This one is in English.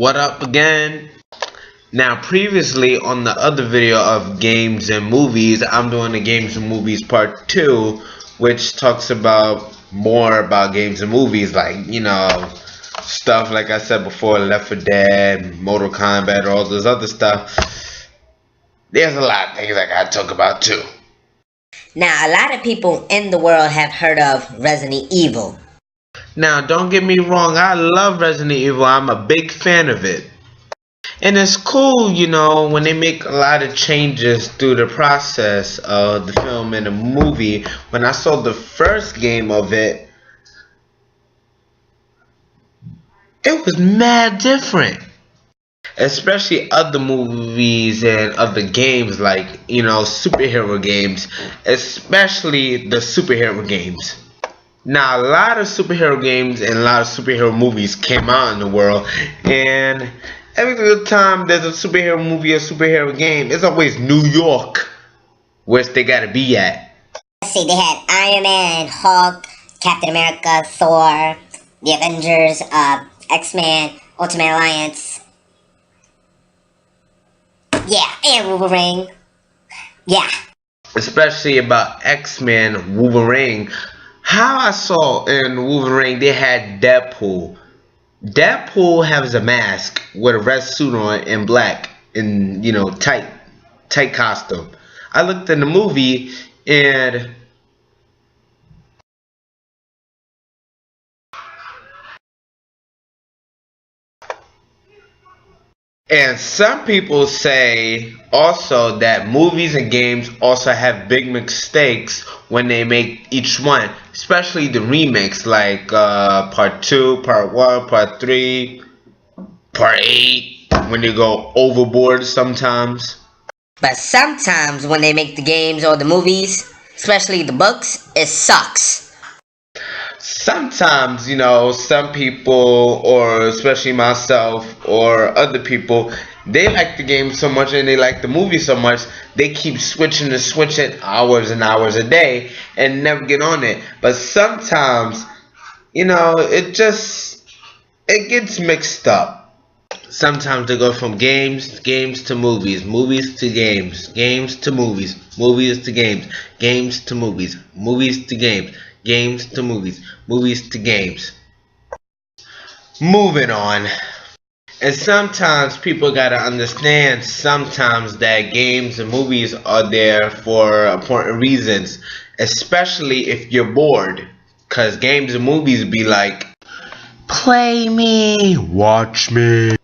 What up again? Now previously on the other video of games and movies, I'm doing the games and movies part 2, which talks about more about games and movies, like, stuff like I said before, Left 4 Dead, Mortal Kombat, all this other stuff. There's a lot of things I gotta talk about too. Now, a lot of people in the world have heard of Resident Evil. Now, don't get me wrong, I love Resident Evil. I'm a big fan of it. And it's cool, when they make a lot of changes through the process of the film and the movie. When I saw the first game of it, it was mad different. Especially other movies and other games, like, superhero games. Especially the superhero games. Now, a lot of superhero games and a lot of superhero movies came out in the world, and every single time there's a superhero movie or superhero game, it's always New York, where they gotta be at. Let's see, they had Iron Man, Hulk, Captain America, Thor, the Avengers, X-Men, Ultimate Alliance. Yeah, and Wolverine. Yeah. Especially about X-Men, Wolverine. How I saw in Wolverine, they had Deadpool. Deadpool has a mask with a red suit on and black and, tight costume. I looked in the movie and some people say also that movies and games also have big mistakes when they make each one, especially the remakes, like part 2, part 1, part 3, part 8, when they go overboard sometimes. But sometimes when they make the games or the movies, especially the books, it sucks. Sometimes, some people, or especially myself or other people, they like the game so much and they like the movie so much, they keep switching and switching hours and hours a day and never get on it. But sometimes, it gets mixed up. Sometimes they go from games to movies, movies to games, games to movies, movies to games, games to movies, movies to games, games to movies, movies to games. Moving on. And sometimes people gotta understand sometimes that games and movies are there for important reasons, especially if you're bored. Cause games and movies be like, play me, watch me.